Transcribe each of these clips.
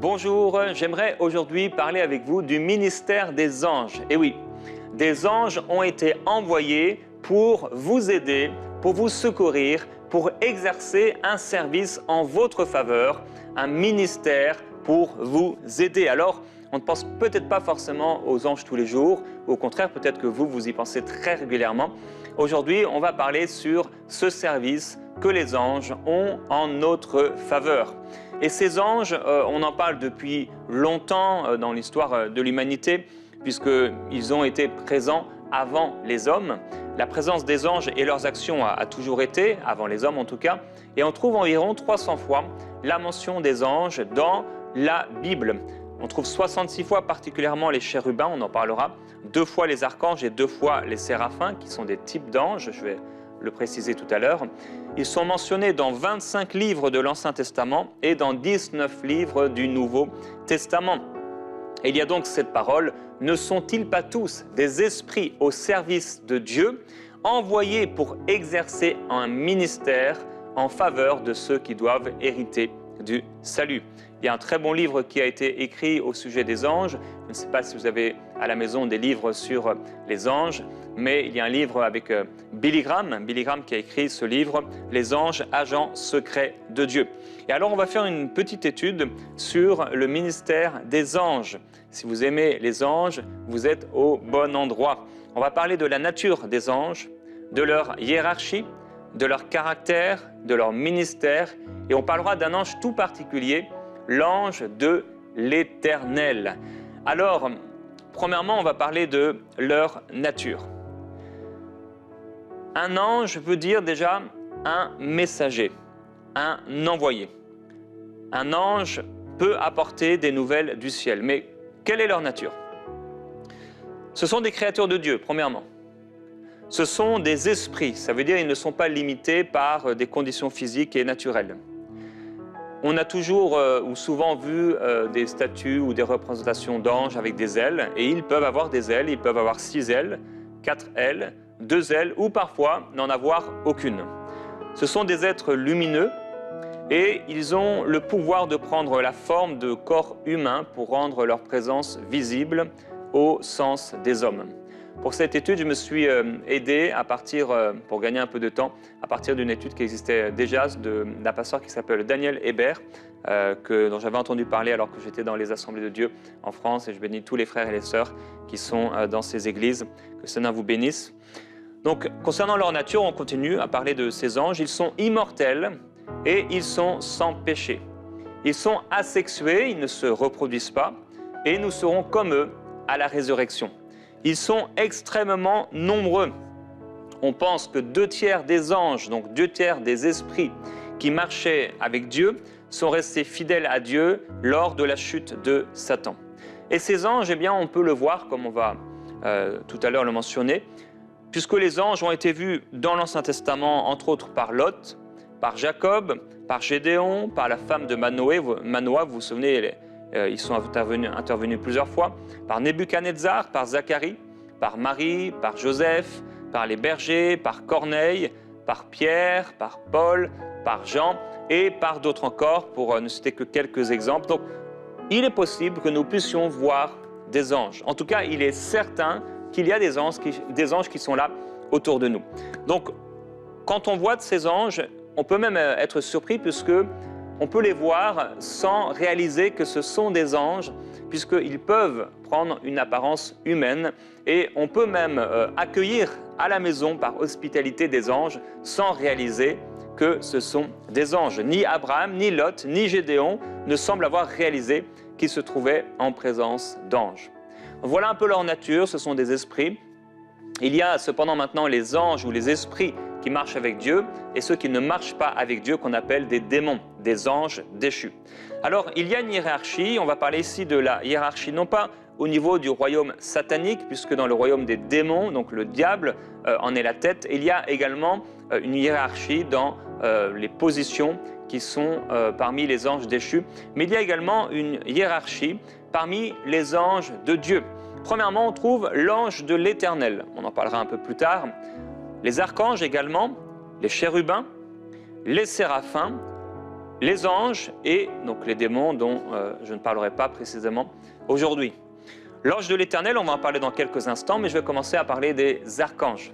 Bonjour, j'aimerais aujourd'hui parler avec vous du ministère des anges. Et oui, des anges ont été envoyés pour vous aider, pour vous secourir, pour exercer un service en votre faveur, un ministère pour vous aider. Alors, on ne pense peut-être pas forcément aux anges tous les jours, au contraire, peut-être que vous y pensez très régulièrement. Aujourd'hui, on va parler sur ce service que les anges ont en notre faveur. Et ces anges, on en parle depuis longtemps dans l'histoire de l'humanité, puisqu'ils ont été présents avant les hommes. La présence des anges et leurs actions a toujours été, avant les hommes en tout cas, et on trouve environ 300 fois la mention des anges dans la Bible. On trouve 66 fois particulièrement les chérubins, on en parlera, 2 fois les archanges et 2 fois les séraphins, qui sont des types d'anges, je vais le préciser tout à l'heure. Ils sont mentionnés dans 25 livres de l'Ancien Testament et dans 19 livres du Nouveau Testament. Et il y a donc cette parole, ne sont-ils pas tous des esprits au service de Dieu, envoyés pour exercer un ministère en faveur de ceux qui doivent hériter du salut? Il y a un très bon livre qui a été écrit au sujet des anges. Je ne sais pas si vous avez à la maison des livres sur les anges, mais il y a un livre avec Billy Graham qui a écrit ce livre, « Les anges, agents secrets de Dieu ». Et alors on va faire une petite étude sur le ministère des anges. Si vous aimez les anges, vous êtes au bon endroit. On va parler de la nature des anges, de leur hiérarchie, de leur caractère, de leur ministère, et on parlera d'un ange tout particulier, l'ange de l'Éternel. Alors, premièrement, on va parler de leur nature. Un ange veut dire déjà un messager, un envoyé. Un ange peut apporter des nouvelles du ciel, mais quelle est leur nature? Ce sont des créatures de Dieu, premièrement. Ce sont des esprits, ça veut dire qu'ils ne sont pas limités par des conditions physiques et naturelles. On a toujours ou souvent vu des statues ou des représentations d'anges avec des ailes, et ils peuvent avoir des ailes, ils peuvent avoir 6 ailes, 4 ailes, 2 ailes, ou parfois n'en avoir aucune. Ce sont des êtres lumineux, et ils ont le pouvoir de prendre la forme de corps humains pour rendre leur présence visible au sens des hommes. Pour cette étude, je me suis aidé à partir, pour gagner un peu de temps, à partir d'une étude qui existait déjà d'un pasteur qui s'appelle Daniel Hébert, dont j'avais entendu parler alors que j'étais dans les Assemblées de Dieu en France, et je bénis tous les frères et les sœurs qui sont dans ces églises. Que le Seigneur vous bénisse. Donc, concernant leur nature, on continue à parler de ces anges. Ils sont immortels et ils sont sans péché. Ils sont asexués, ils ne se reproduisent pas, et nous serons comme eux à la résurrection. Ils sont extrêmement nombreux. On pense que 2 tiers des anges, donc 2 tiers des esprits qui marchaient avec Dieu, sont restés fidèles à Dieu lors de la chute de Satan. Et ces anges, eh bien, on peut le voir, comme on va tout à l'heure le mentionner, puisque les anges ont été vus dans l'Ancien Testament, entre autres par Lot, par Jacob, par Gédéon, par la femme de Manoah, vous vous souvenez, ils sont intervenus plusieurs fois, par Nebuchadnezzar, par Zacharie, par Marie, par Joseph, par les bergers, par Corneille, par Pierre, par Paul, par Jean et par d'autres encore, pour ne citer que quelques exemples. Donc, il est possible que nous puissions voir des anges. En tout cas, il est certain qu'il y a des anges qui sont là autour de nous. Donc, quand on voit de ces anges, on peut même être surpris puisque on peut les voir sans réaliser que ce sont des anges, puisqu'ils peuvent prendre une apparence humaine, et on peut même accueillir à la maison par hospitalité des anges sans réaliser que ce sont des anges. Ni Abraham, ni Lot, ni Gédéon ne semblent avoir réalisé qu'ils se trouvaient en présence d'anges. Voilà un peu leur nature, ce sont des esprits. Il y a cependant maintenant les anges ou les esprits qui marchent avec Dieu et ceux qui ne marchent pas avec Dieu qu'on appelle des démons, des anges déchus. Alors il y a une hiérarchie, on va parler ici de la hiérarchie non pas au niveau du royaume satanique, puisque dans le royaume des démons, donc le diable en est la tête, il y a également une hiérarchie dans les positions qui sont parmi les anges déchus, mais il y a également une hiérarchie parmi les anges de Dieu. Premièrement, on trouve l'ange de l'Éternel, on en parlera un peu plus tard, les archanges également, les chérubins, les séraphins, les anges et donc les démons dont je ne parlerai pas précisément aujourd'hui. L'ange de l'Éternel, on va en parler dans quelques instants, mais je vais commencer à parler des archanges.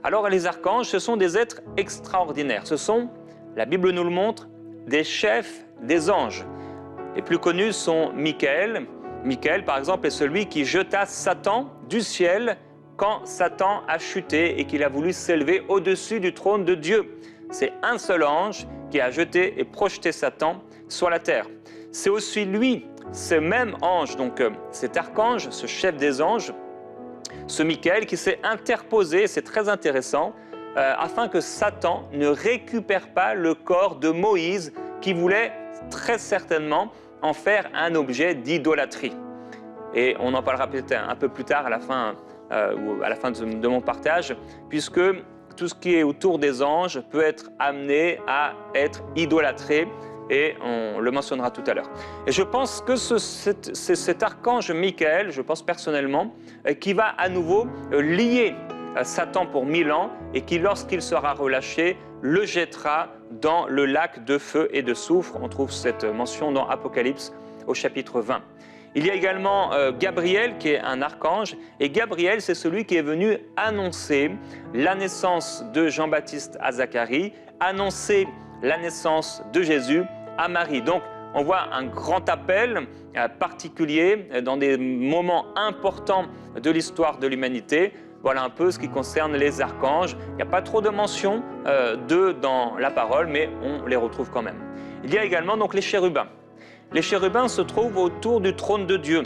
Alors les archanges, ce sont des êtres extraordinaires. Ce sont, la Bible nous le montre, des chefs des anges. Les plus connus sont Michael. Michael, par exemple, est celui qui jeta Satan du ciel quand Satan a chuté et qu'il a voulu s'élever au-dessus du trône de Dieu. C'est un seul ange qui a jeté et projeté Satan sur la terre. C'est aussi lui, ce même ange, donc cet archange, ce chef des anges, ce Michael qui s'est interposé, c'est très intéressant, afin que Satan ne récupère pas le corps de Moïse qui voulait très certainement en faire un objet d'idolâtrie. Et on en parlera peut-être un peu plus tard à la fin, de mon partage, puisque tout ce qui est autour des anges peut être amené à être idolâtré, et on le mentionnera tout à l'heure. Et je pense que c'est cet archange Michael, je pense personnellement, qui va à nouveau lier Satan pour 1000 ans et qui, lorsqu'il sera relâché, le jettera dans le lac de feu et de soufre. On trouve cette mention dans Apocalypse au chapitre 20. Il y a également Gabriel qui est un archange, et Gabriel c'est celui qui est venu annoncer la naissance de Jean-Baptiste à Zacharie, annoncer la naissance de Jésus à Marie. Donc on voit un grand appel particulier dans des moments importants de l'histoire de l'humanité. Voilà un peu ce qui concerne les archanges. Il n'y a pas trop de mentions d'eux dans la parole, mais on les retrouve quand même. Il y a également donc les chérubins. Les chérubins se trouvent autour du trône de Dieu.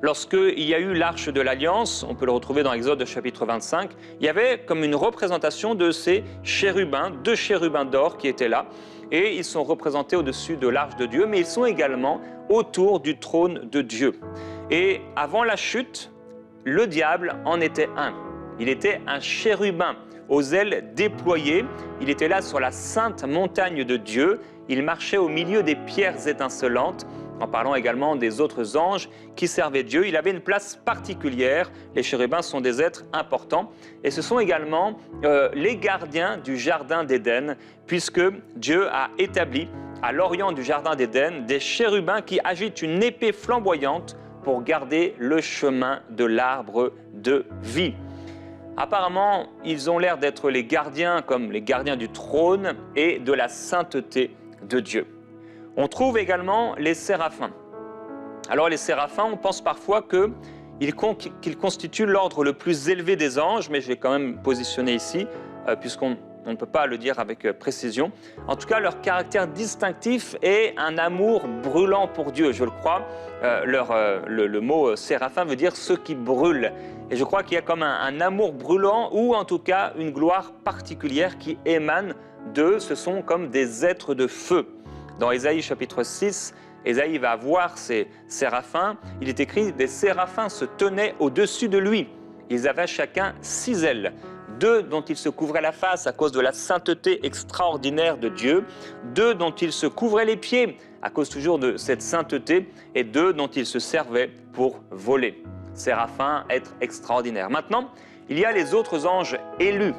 Lorsqu'il y a eu l'arche de l'Alliance, on peut le retrouver dans Exode chapitre 25, il y avait comme une représentation de ces chérubins, 2 chérubins d'or qui étaient là, et ils sont représentés au-dessus de l'arche de Dieu, mais ils sont également autour du trône de Dieu. Et avant la chute, le diable en était un. Il était un chérubin aux ailes déployées. Il était là sur la sainte montagne de Dieu. Il marchait au milieu des pierres étincelantes, en parlant également des autres anges qui servaient Dieu. Il avait une place particulière. Les chérubins sont des êtres importants. Et ce sont également les gardiens du jardin d'Éden, puisque Dieu a établi à l'orient du jardin d'Éden des chérubins qui agitent une épée flamboyante pour garder le chemin de l'arbre de vie. Apparemment, ils ont l'air d'être les gardiens, comme les gardiens du trône et de la sainteté de Dieu. On trouve également les séraphins. Alors les séraphins, on pense parfois qu'ils constituent l'ordre le plus élevé des anges, mais je vais quand même positionner ici, puisqu'on ne peut pas le dire avec précision. En tout cas, leur caractère distinctif est un amour brûlant pour Dieu, je le crois. Le mot séraphin veut dire ceux qui brûlent. Et je crois qu'il y a comme un amour brûlant ou en tout cas une gloire particulière qui émane d'eux. Ce sont comme des êtres de feu. Dans Ésaïe chapitre 6, Ésaïe va voir ces séraphins. Il est écrit « Des séraphins se tenaient au-dessus de lui. Ils avaient chacun 6 ailes. 2 dont ils se couvraient la face à cause de la sainteté extraordinaire de Dieu. 2 dont ils se couvraient les pieds à cause toujours de cette sainteté. Et 2 dont ils se servaient pour voler. » Séraphins, être extraordinaire. Maintenant, il y a les autres anges élus.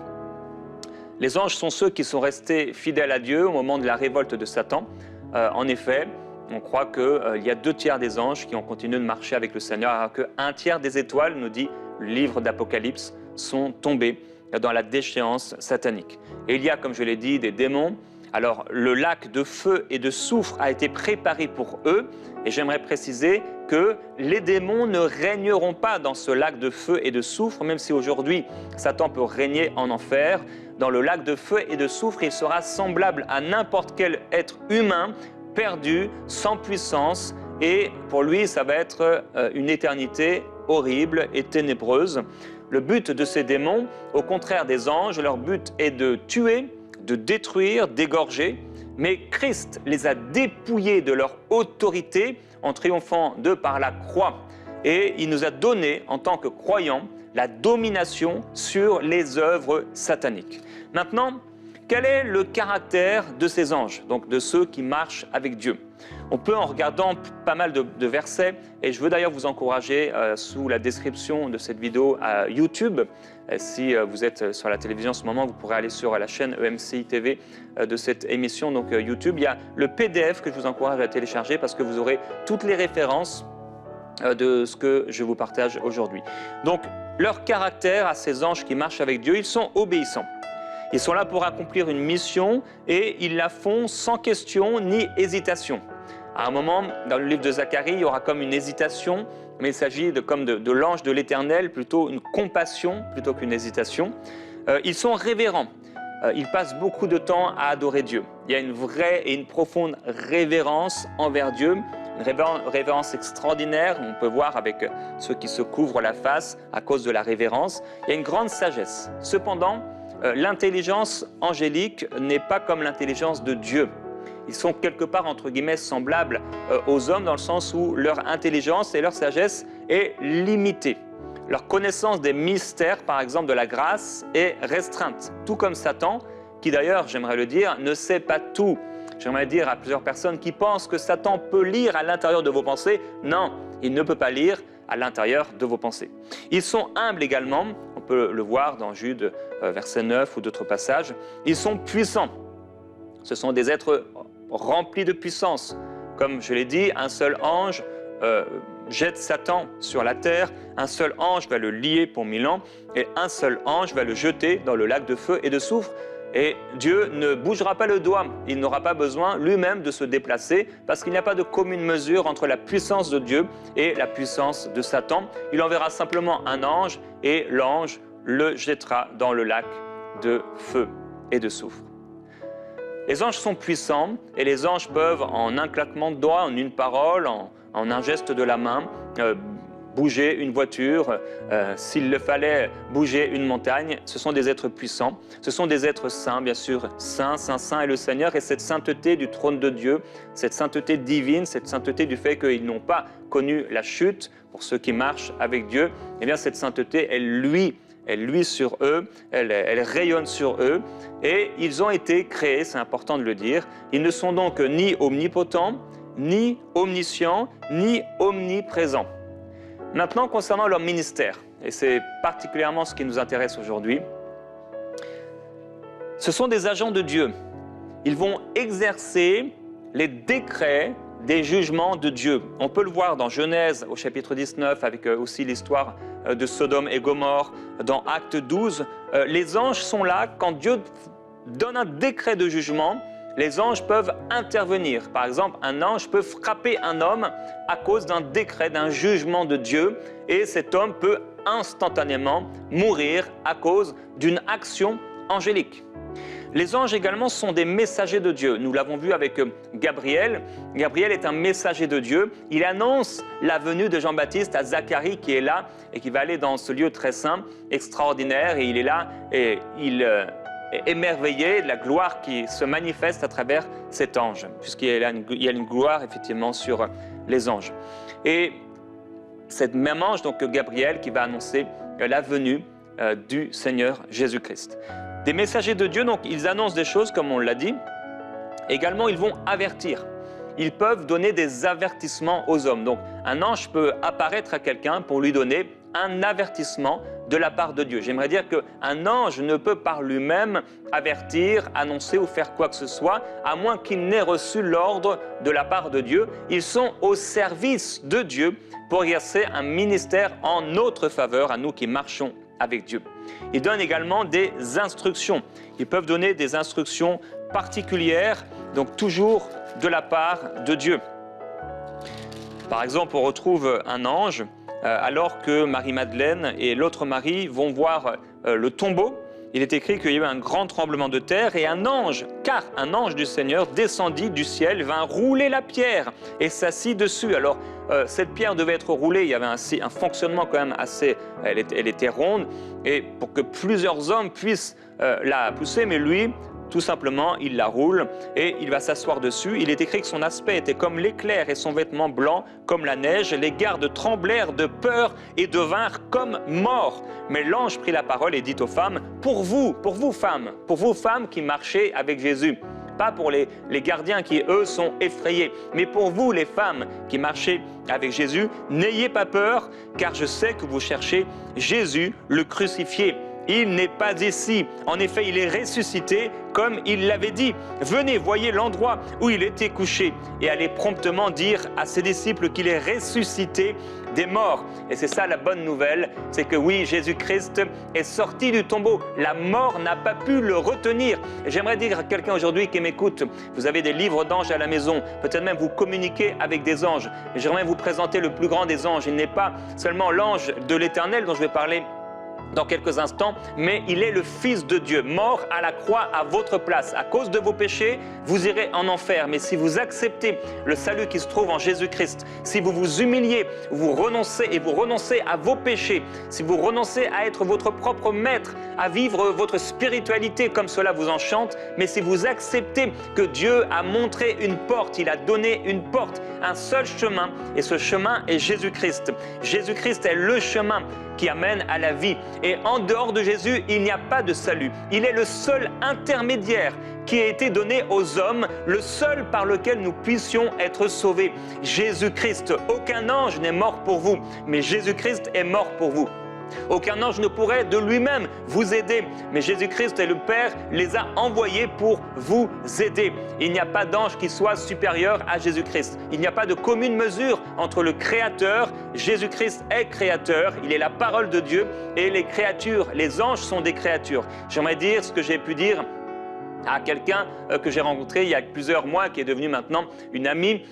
Les anges sont ceux qui sont restés fidèles à Dieu au moment de la révolte de Satan. En effet, on croit qu'il y a 2 tiers des anges qui ont continué de marcher avec le Seigneur, alors qu'un tiers des étoiles, nous dit le livre d'Apocalypse, sont tombés dans la déchéance satanique. Et il y a, comme je l'ai dit, des démons. Alors, le lac de feu et de soufre a été préparé pour eux. Et j'aimerais préciser que les démons ne régneront pas dans ce lac de feu et de soufre, même si aujourd'hui, Satan peut régner en enfer. Dans le lac de feu et de soufre, il sera semblable à n'importe quel être humain, perdu, sans puissance. Et pour lui, ça va être une éternité horrible et ténébreuse. Le but de ces démons, au contraire des anges, leur but est de tuer, de détruire, d'égorger. Mais Christ les a dépouillés de leur autorité en triomphant d'eux par la croix. Et il nous a donné, en tant que croyants, la domination sur les œuvres sataniques. Maintenant, Quel est le caractère de ces anges, donc de ceux qui marchent avec Dieu? On peut, en regardant pas mal de versets, et je veux d'ailleurs vous encourager sous la description de cette vidéo à YouTube. Si vous êtes sur la télévision en ce moment, vous pourrez aller sur la chaîne EMCI TV de cette émission, donc YouTube. Il y a le PDF que je vous encourage à télécharger parce que vous aurez toutes les références de ce que je vous partage aujourd'hui. Donc, leur caractère à ces anges qui marchent avec Dieu, ils sont obéissants. Ils sont là pour accomplir une mission et ils la font sans question ni hésitation. À un moment, dans le livre de Zacharie, il y aura comme une hésitation, mais il s'agit de l'ange de l'Éternel, plutôt une compassion plutôt qu'une hésitation. Ils sont révérents. Ils passent beaucoup de temps à adorer Dieu. Il y a une vraie et une profonde révérence envers Dieu, une révérence extraordinaire. On peut voir avec ceux qui se couvrent la face à cause de la révérence. Il y a une grande sagesse. Cependant, l'intelligence angélique n'est pas comme l'intelligence de Dieu. Ils sont quelque part, entre guillemets, semblables aux hommes dans le sens où leur intelligence et leur sagesse est limitée. Leur connaissance des mystères, par exemple de la grâce, est restreinte. Tout comme Satan, qui d'ailleurs, j'aimerais le dire, ne sait pas tout. J'aimerais dire à plusieurs personnes qui pensent que Satan peut lire à l'intérieur de vos pensées. Non, il ne peut pas lire à l'intérieur de vos pensées. Ils sont humbles également, on peut le voir dans Jude, verset 9 ou d'autres passages. Ils sont puissants. Ce sont des êtres remplis de puissance. Comme je l'ai dit, un seul ange jette Satan sur la terre, un seul ange va le lier pour 1000 ans et un seul ange va le jeter dans le lac de feu et de soufre. Et Dieu ne bougera pas le doigt, il n'aura pas besoin lui-même de se déplacer parce qu'il n'y a pas de commune mesure entre la puissance de Dieu et la puissance de Satan. Il enverra simplement un ange et l'ange le jettera dans le lac de feu et de soufre. Les anges sont puissants et les anges peuvent, en un claquement de doigts, en une parole, en un geste de la main, bouger une voiture, s'il le fallait bouger une montagne. Ce sont des êtres puissants, ce sont des êtres saints, bien sûr. Saint, Saint, Saint est le Seigneur, et cette sainteté du trône de Dieu, cette sainteté divine, cette sainteté du fait qu'ils n'ont pas connu la chute, pour ceux qui marchent avec Dieu, eh bien cette sainteté, elle luit sur eux, elle rayonne sur eux, et ils ont été créés, c'est important de le dire. Ils ne sont donc ni omnipotents, ni omniscients, ni omniprésents. Maintenant, concernant leur ministère, et c'est particulièrement ce qui nous intéresse aujourd'hui, ce sont des agents de Dieu. Ils vont exercer les décrets des jugements de Dieu. On peut le voir dans Genèse au chapitre 19 avec aussi l'histoire de Sodome et Gomorrhe. Dans Acte 12, les anges sont là quand Dieu donne un décret de jugement. Les anges peuvent intervenir. Par exemple, un ange peut frapper un homme à cause d'un décret, d'un jugement de Dieu, et cet homme peut instantanément mourir à cause d'une action angélique. Les anges également sont des messagers de Dieu. Nous l'avons vu avec Gabriel. Gabriel est un messager de Dieu. Il annonce la venue de Jean-Baptiste à Zacharie qui est là et qui va aller dans ce lieu très saint, extraordinaire. Et il est là et il est émerveillé de la gloire qui se manifeste à travers cet ange, puisqu'il y a une gloire effectivement sur les anges. Et cette même ange, donc Gabriel, qui va annoncer la venue du Seigneur Jésus-Christ. Des messagers de Dieu, donc ils annoncent des choses comme on l'a dit. Également, ils vont avertir. Ils peuvent donner des avertissements aux hommes. Donc un ange peut apparaître à quelqu'un pour lui donner un avertissement de la part de Dieu. J'aimerais dire qu'un ange ne peut par lui-même avertir, annoncer ou faire quoi que ce soit, à moins qu'il n'ait reçu l'ordre de la part de Dieu. Ils sont au service de Dieu pour exercer un ministère en notre faveur, à nous qui marchons avec Dieu. Ils donnent également des instructions. Ils peuvent donner des instructions particulières, donc toujours de la part de Dieu. Par exemple, on retrouve un ange alors que Marie-Madeleine et l'autre Marie vont voir le tombeau. Il est écrit qu'il y a eu un grand tremblement de terre et un ange, car un ange du Seigneur descendit du ciel, vint rouler la pierre et s'assit dessus. Alors, cette pierre devait être roulée, il y avait un fonctionnement quand même assez... Elle était ronde, et pour que plusieurs hommes puissent la pousser, mais lui, tout simplement, il la roule et il va s'asseoir dessus. Il est écrit que son aspect était comme l'éclair et son vêtement blanc comme la neige. Les gardes tremblèrent de peur et devinrent comme morts. Mais l'ange prit la parole et dit aux femmes, pour vous femmes qui marchez avec Jésus, pas pour les gardiens qui, eux, sont effrayés, mais pour vous, les femmes qui marchez avec Jésus, n'ayez pas peur, car je sais que vous cherchez Jésus, le crucifié. Il n'est pas ici. En effet, il est ressuscité, comme il l'avait dit. Venez, voyez l'endroit où il était couché, et allez promptement dire à ses disciples qu'il est ressuscité des morts. Et c'est ça la bonne nouvelle, c'est que oui, Jésus-Christ est sorti du tombeau. La mort n'a pas pu le retenir. Et j'aimerais dire à quelqu'un aujourd'hui qui m'écoute, vous avez des livres d'anges à la maison, peut-être même vous communiquez avec des anges. Et j'aimerais vous présenter le plus grand des anges. Il n'est pas seulement l'ange de l'Éternel dont je vais parler dans quelques instants, mais il est le Fils de Dieu, mort à la croix à votre place. À cause de vos péchés, vous irez en enfer. Mais si vous acceptez le salut qui se trouve en Jésus-Christ, si vous vous humiliez, vous renoncez à vos péchés, si vous renoncez à être votre propre maître, à vivre votre spiritualité comme cela vous enchante, mais si vous acceptez que Dieu a montré une porte, il a donné une porte, un seul chemin, et ce chemin est Jésus-Christ. Jésus-Christ est le chemin qui amène à la vie. Et en dehors de Jésus, il n'y a pas de salut. Il est le seul intermédiaire qui a été donné aux hommes, le seul par lequel nous puissions être sauvés. Jésus-Christ, aucun ange n'est mort pour vous, mais Jésus-Christ est mort pour vous. Aucun ange ne pourrait de lui-même vous aider, mais Jésus-Christ et le Père les a envoyés pour vous aider. Il n'y a pas d'ange qui soit supérieur à Jésus-Christ. Il n'y a pas de commune mesure entre le Créateur, Jésus-Christ est Créateur, il est la parole de Dieu, et les créatures, les anges sont des créatures. J'aimerais dire ce que j'ai pu dire à quelqu'un que j'ai rencontré il y a plusieurs mois, qui est devenu maintenant une amie.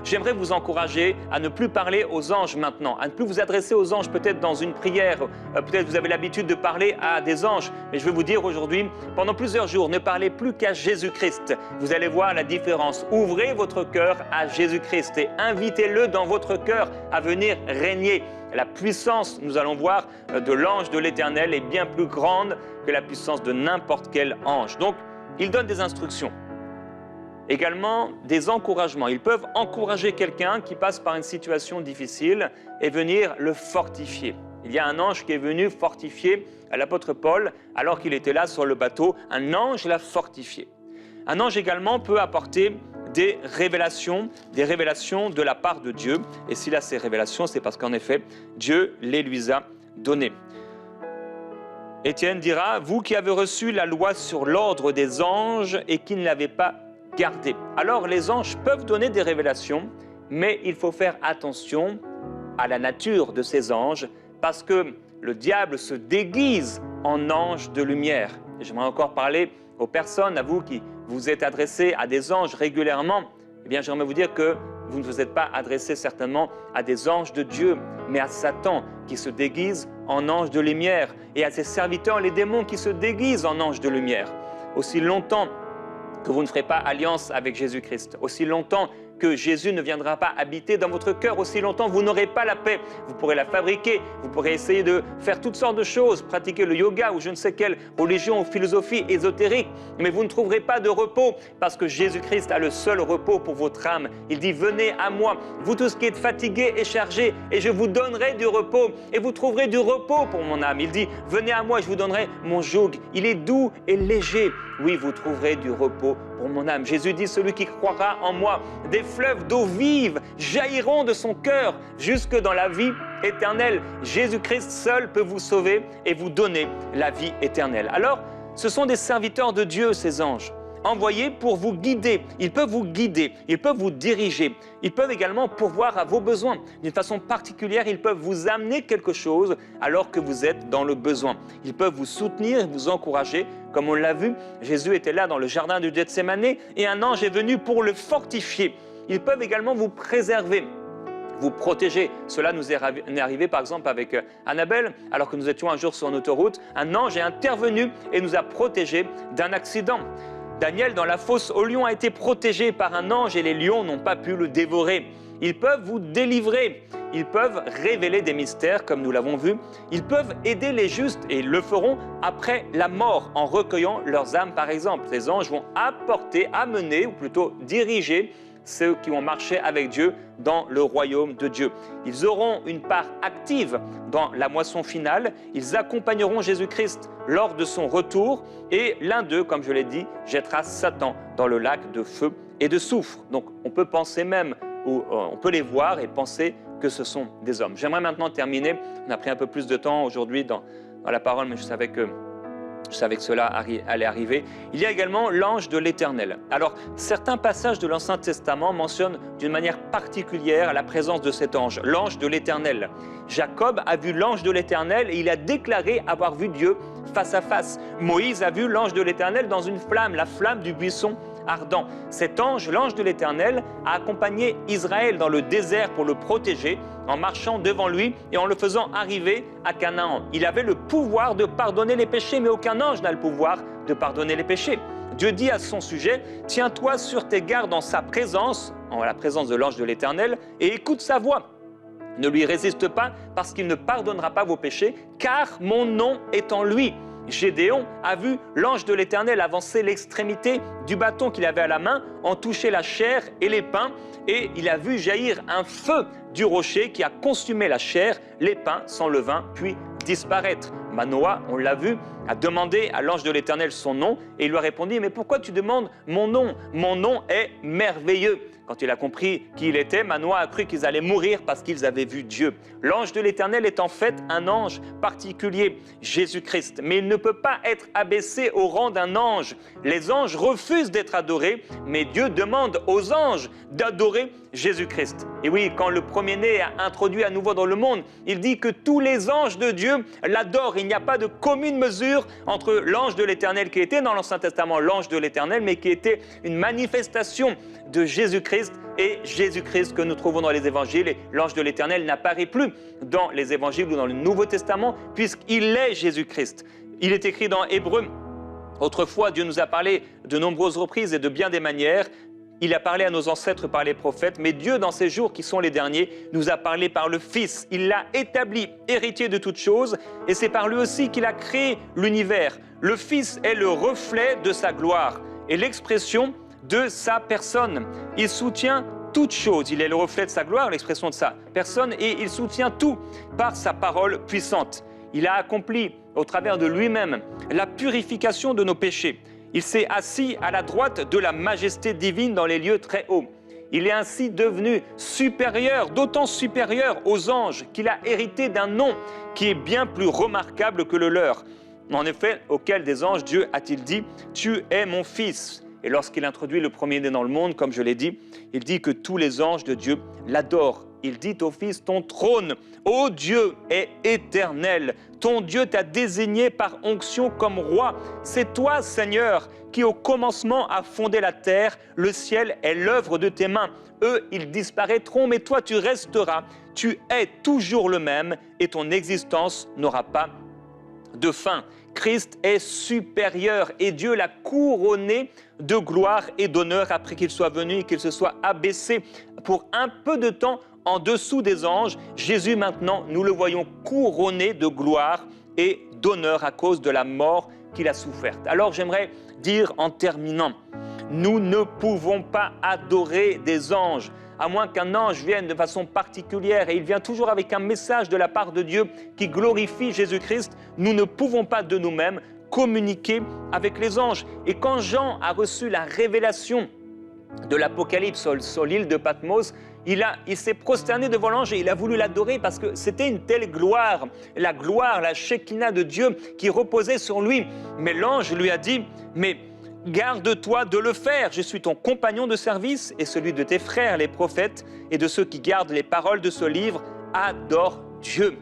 J'aimerais vous encourager à ne plus parler aux anges maintenant, à ne plus vous adresser aux anges peut-être dans une prière, peut-être vous avez l'habitude de parler à des anges, mais je vais vous dire aujourd'hui, pendant plusieurs jours, ne parlez plus qu'à Jésus-Christ. Vous allez voir la différence. Ouvrez votre cœur à Jésus-Christ et invitez-le dans votre cœur à venir régner. La puissance, nous allons voir, de l'ange de l'Éternel est bien plus grande que la puissance de n'importe quel ange. Donc, il donne des instructions, également des encouragements. Ils peuvent encourager quelqu'un qui passe par une situation difficile et venir le fortifier. Il y a un ange qui est venu fortifier l'apôtre Paul alors qu'il était là sur le bateau. Un ange l'a fortifié. Un ange également peut apporter des révélations de la part de Dieu. Et s'il a ces révélations, c'est parce qu'en effet, Dieu les lui a données. Étienne dira, vous qui avez reçu la loi sur l'ordre des anges et qui ne l'avez pas gardée. Alors les anges peuvent donner des révélations, mais il faut faire attention à la nature de ces anges, parce que le diable se déguise en ange de lumière. J'aimerais encore parler aux personnes, à vous qui vous êtes adressés à des anges régulièrement. Eh bien, j'aimerais vous dire que vous ne vous êtes pas adressé certainement à des anges de Dieu, mais à Satan qui se déguise en ange de lumière, et à ses serviteurs, les démons, qui se déguisent en ange de lumière. Aussi longtemps que vous ne ferez pas alliance avec Jésus-Christ, aussi longtemps que Jésus ne viendra pas habiter dans votre cœur, aussi longtemps vous n'aurez pas la paix. Vous pourrez la fabriquer, vous pourrez essayer de faire toutes sortes de choses, pratiquer le yoga ou je ne sais quelle religion ou philosophie ésotérique, mais vous ne trouverez pas de repos, parce que Jésus-Christ a le seul repos pour votre âme. Il dit, venez à moi, vous tous qui êtes fatigués et chargés, et je vous donnerai du repos, et vous trouverez du repos pour mon âme. Il dit, venez à moi, je vous donnerai mon joug, il est doux et léger. Oui, vous trouverez du repos pour mon âme. Jésus dit, celui qui croira en moi, des fleuves d'eau vive jailliront de son cœur jusque dans la vie éternelle. Jésus-Christ seul peut vous sauver et vous donner la vie éternelle. Alors, ce sont des serviteurs de Dieu, ces anges, envoyés pour vous guider. Ils peuvent vous guider, ils peuvent vous diriger, ils peuvent également pourvoir à vos besoins. D'une façon particulière, ils peuvent vous amener quelque chose alors que vous êtes dans le besoin. Ils peuvent vous soutenir et vous encourager. Comme on l'a vu, Jésus était là dans le jardin de Gethsémane et un ange est venu pour le fortifier. Ils peuvent également vous préserver, vous protéger. Cela nous est arrivé par exemple avec Annabelle, alors que nous étions un jour sur une autoroute. Un ange est intervenu et nous a protégés d'un accident. Daniel, dans la fosse aux lions, a été protégé par un ange et les lions n'ont pas pu le dévorer. Ils peuvent vous délivrer, ils peuvent révéler des mystères, comme nous l'avons vu. Ils peuvent aider les justes, et ils le feront après la mort, en recueillant leurs âmes, par exemple. Les anges vont amener, ou plutôt diriger, ceux qui ont marché avec Dieu dans le royaume de Dieu. Ils auront une part active dans la moisson finale. Ils accompagneront Jésus-Christ lors de son retour. Et l'un d'eux, comme je l'ai dit, jettera Satan dans le lac de feu et de soufre. Donc on peut penser même, ou on peut les voir et penser que ce sont des hommes. J'aimerais maintenant terminer. On a pris un peu plus de temps aujourd'hui dans la parole, mais je savais que cela allait arriver. Il y a également l'ange de l'Éternel. Alors, certains passages de l'Ancien Testament mentionnent d'une manière particulière la présence de cet ange, l'ange de l'Éternel. Jacob a vu l'ange de l'Éternel et il a déclaré avoir vu Dieu face à face. Moïse a vu l'ange de l'Éternel dans une flamme, la flamme du buisson ardent. Cet ange, l'ange de l'Éternel, a accompagné Israël dans le désert pour le protéger, en marchant devant lui et en le faisant arriver à Canaan. Il avait le pouvoir de pardonner les péchés, mais aucun ange n'a le pouvoir de pardonner les péchés. Dieu dit à son sujet, « Tiens-toi sur tes gardes en sa présence, en la présence de l'ange de l'Éternel, et écoute sa voix. Ne lui résiste pas, parce qu'il ne pardonnera pas vos péchés, car mon nom est en lui. » Gédéon a vu l'ange de l'Éternel avancer l'extrémité du bâton qu'il avait à la main, en toucher la chair et les pains, et il a vu jaillir un feu du rocher qui a consumé la chair, les pains sans le vin, puis disparaître. Manoah, on l'a vu, a demandé à l'ange de l'Éternel son nom, et il lui a répondu « Mais pourquoi tu demandes mon nom? Mon nom est merveilleux. » Quand il a compris qui il était, Manoah a cru qu'ils allaient mourir parce qu'ils avaient vu Dieu. L'ange de l'Éternel est en fait un ange particulier, Jésus-Christ. Mais il ne peut pas être abaissé au rang d'un ange. Les anges refusent d'être adorés, mais Dieu demande aux anges d'adorer Jésus-Christ. Et oui, quand le premier-né est introduit à nouveau dans le monde, il dit que tous les anges de Dieu l'adorent. Il n'y a pas de commune mesure entre l'ange de l'Éternel qui était dans l'Ancien Testament, l'ange de l'Éternel, mais qui était une manifestation de Jésus-Christ, et Jésus-Christ que nous trouvons dans les évangiles. Et l'ange de l'Éternel n'apparaît plus dans les évangiles ou dans le Nouveau Testament, puisqu'il est Jésus-Christ. Il est écrit dans Hébreux, autrefois Dieu nous a parlé de nombreuses reprises et de bien des manières. Il a parlé à nos ancêtres par les prophètes, mais Dieu, dans ces jours qui sont les derniers, nous a parlé par le Fils. Il l'a établi, héritier de toutes choses, et c'est par lui aussi qu'il a créé l'univers. Le Fils est le reflet de sa gloire et l'expression de sa personne. Il soutient toutes choses. Il est le reflet de sa gloire, l'expression de sa personne, et il soutient tout par sa parole puissante. Il a accompli, au travers de lui-même, la purification de nos péchés. Il s'est assis à la droite de la majesté divine dans les lieux très hauts. Il est ainsi devenu supérieur, d'autant supérieur aux anges qu'il a hérité d'un nom qui est bien plus remarquable que le leur. En effet, auquel des anges Dieu a-t-il dit « Tu es mon fils ». Et lorsqu'il introduit le premier-né dans le monde, comme je l'ai dit, il dit que tous les anges de Dieu l'adorent. Il dit au Fils, ton trône, ô Dieu, est éternel. Ton Dieu t'a désigné par onction comme roi. C'est toi, Seigneur, qui au commencement a fondé la terre. Le ciel est l'œuvre de tes mains. Eux, ils disparaîtront, mais toi, tu resteras. Tu es toujours le même et ton existence n'aura pas de fin. Christ est supérieur et Dieu l'a couronné de gloire et d'honneur après qu'il soit venu et qu'il se soit abaissé pour un peu de temps en dessous des anges. Jésus maintenant, nous le voyons couronné de gloire et d'honneur à cause de la mort qu'il a soufferte. Alors j'aimerais dire en terminant, nous ne pouvons pas adorer des anges, à moins qu'un ange vienne de façon particulière, et il vient toujours avec un message de la part de Dieu qui glorifie Jésus-Christ. Nous ne pouvons pas de nous-mêmes communiquer avec les anges. Et quand Jean a reçu la révélation de l'Apocalypse sur l'île de Patmos, il s'est prosterné devant l'ange et il a voulu l'adorer parce que c'était une telle gloire, la Shekinah de Dieu qui reposait sur lui. Mais l'ange lui a dit, mais garde-toi de le faire, je suis ton compagnon de service et celui de tes frères les prophètes et de ceux qui gardent les paroles de ce livre, adore Dieu.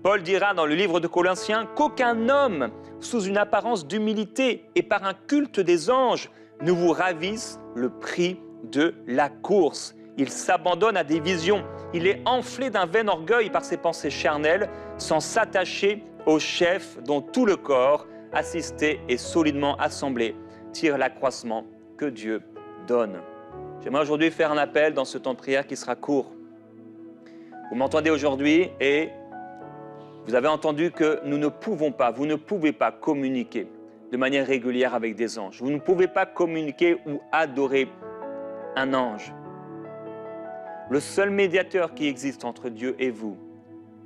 Paul dira dans le livre de Colossiens qu'aucun homme, sous une apparence d'humilité et par un culte des anges, ne vous ravisse le prix de la course. Il s'abandonne à des visions, il est enflé d'un vain orgueil par ses pensées charnelles, sans s'attacher au chef dont tout le corps, assisté et solidement assemblé, tire l'accroissement que Dieu donne. J'aimerais aujourd'hui faire un appel dans ce temps de prière qui sera court. Vous m'entendez aujourd'hui et vous avez entendu que nous ne pouvons pas, vous ne pouvez pas communiquer de manière régulière avec des anges. Vous ne pouvez pas communiquer ou adorer un ange. Le seul médiateur qui existe entre Dieu et vous,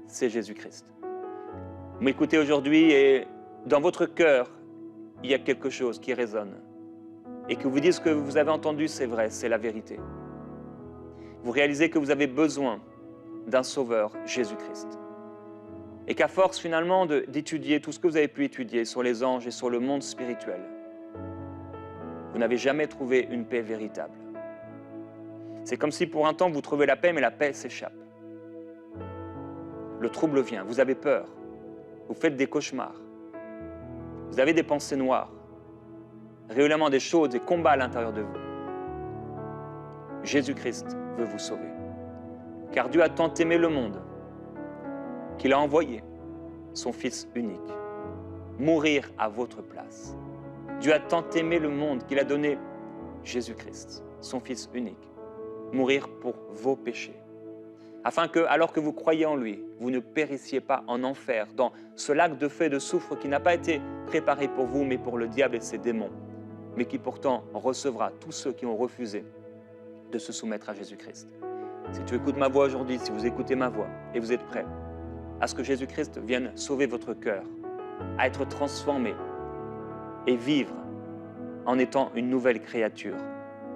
c'est Jésus-Christ. Vous m'écoutez aujourd'hui et dans votre cœur, il y a quelque chose qui résonne. Et que vous dites ce que vous avez entendu, c'est vrai, c'est la vérité. Vous réalisez que vous avez besoin d'un sauveur, Jésus-Christ. Et qu'à force finalement d'étudier tout ce que vous avez pu étudier sur les anges et sur le monde spirituel, vous n'avez jamais trouvé une paix véritable. C'est comme si pour un temps vous trouvez la paix, mais la paix s'échappe. Le trouble vient, vous avez peur, vous faites des cauchemars, vous avez des pensées noires, régulièrement des choses, des combats à l'intérieur de vous. Jésus-Christ veut vous sauver. Car Dieu a tant aimé le monde qu'il a envoyé son Fils unique mourir à votre place. Dieu a tant aimé le monde qu'il a donné Jésus-Christ, son Fils unique, mourir pour vos péchés. Afin que, alors que vous croyez en lui, vous ne périssiez pas en enfer, dans ce lac de feu et de soufre qui n'a pas été préparé pour vous, mais pour le diable et ses démons, mais qui pourtant recevra tous ceux qui ont refusé de se soumettre à Jésus-Christ. Si tu écoutes ma voix aujourd'hui, si vous écoutez ma voix et vous êtes prêts à ce que Jésus-Christ vienne sauver votre cœur, à être transformé et vivre en étant une nouvelle créature,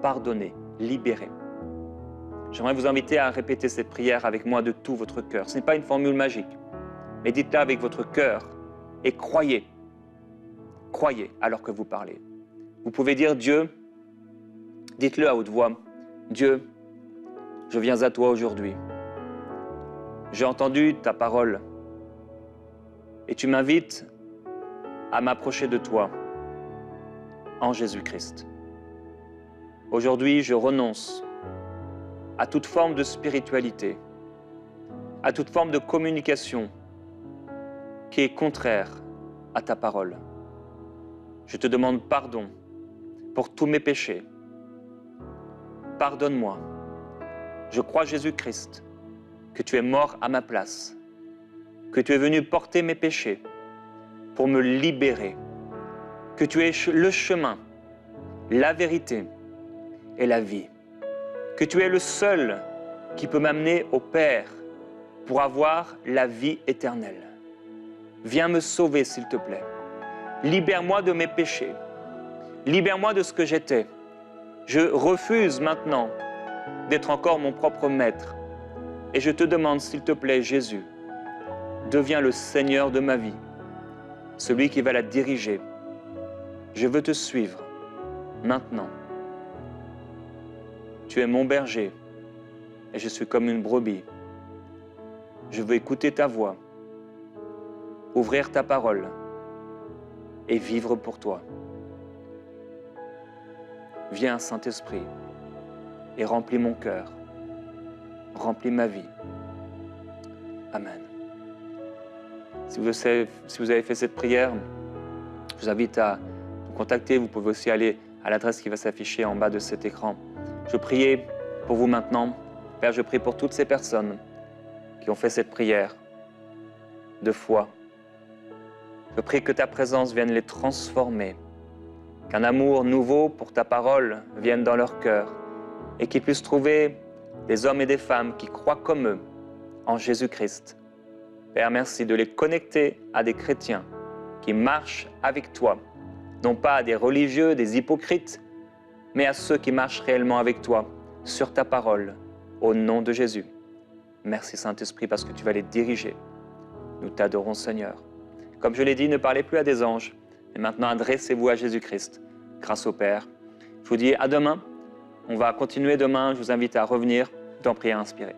pardonné, libéré. J'aimerais vous inviter à répéter cette prière avec moi de tout votre cœur. Ce n'est pas une formule magique, mais dites-la avec votre cœur et croyez. Croyez alors que vous parlez. Vous pouvez dire Dieu, dites-le à haute voix, Dieu, je viens à toi aujourd'hui. J'ai entendu ta parole et tu m'invites à m'approcher de toi en Jésus-Christ. Aujourd'hui, je renonce à toute forme de spiritualité, à toute forme de communication qui est contraire à ta parole. Je te demande pardon pour tous mes péchés. Pardonne-moi. Je crois, Jésus-Christ, que tu es mort à ma place, que tu es venu porter mes péchés pour me libérer, que tu es le chemin, la vérité et la vie, que tu es le seul qui peut m'amener au Père pour avoir la vie éternelle. Viens me sauver, s'il te plaît. Libère-moi de mes péchés. Libère-moi de ce que j'étais. Je refuse maintenant d'être encore mon propre maître. Et je te demande, s'il te plaît, Jésus, deviens le Seigneur de ma vie, celui qui va la diriger. Je veux te suivre maintenant. Tu es mon berger et je suis comme une brebis. Je veux écouter ta voix, ouvrir ta parole et vivre pour toi. Viens, Saint-Esprit, et remplis mon cœur, remplis ma vie. Amen. Si vous avez fait cette prière, je vous invite à nous contacter. Vous pouvez aussi aller à l'adresse qui va s'afficher en bas de cet écran. Je prie pour vous maintenant. Père, je prie pour toutes ces personnes qui ont fait cette prière de foi. Je prie que ta présence vienne les transformer, qu'un amour nouveau pour ta parole vienne dans leur cœur et qu'ils puissent trouver des hommes et des femmes qui croient comme eux en Jésus-Christ. Père, merci de les connecter à des chrétiens qui marchent avec toi, non pas à des religieux, des hypocrites, mais à ceux qui marchent réellement avec toi sur ta parole, au nom de Jésus. Merci Saint-Esprit parce que tu vas les diriger. Nous t'adorons Seigneur. Comme je l'ai dit, ne parlez plus à des anges, mais maintenant adressez-vous à Jésus-Christ, grâce au Père. Je vous dis à demain. On va continuer demain. Je vous invite à revenir dans Prière inspirée.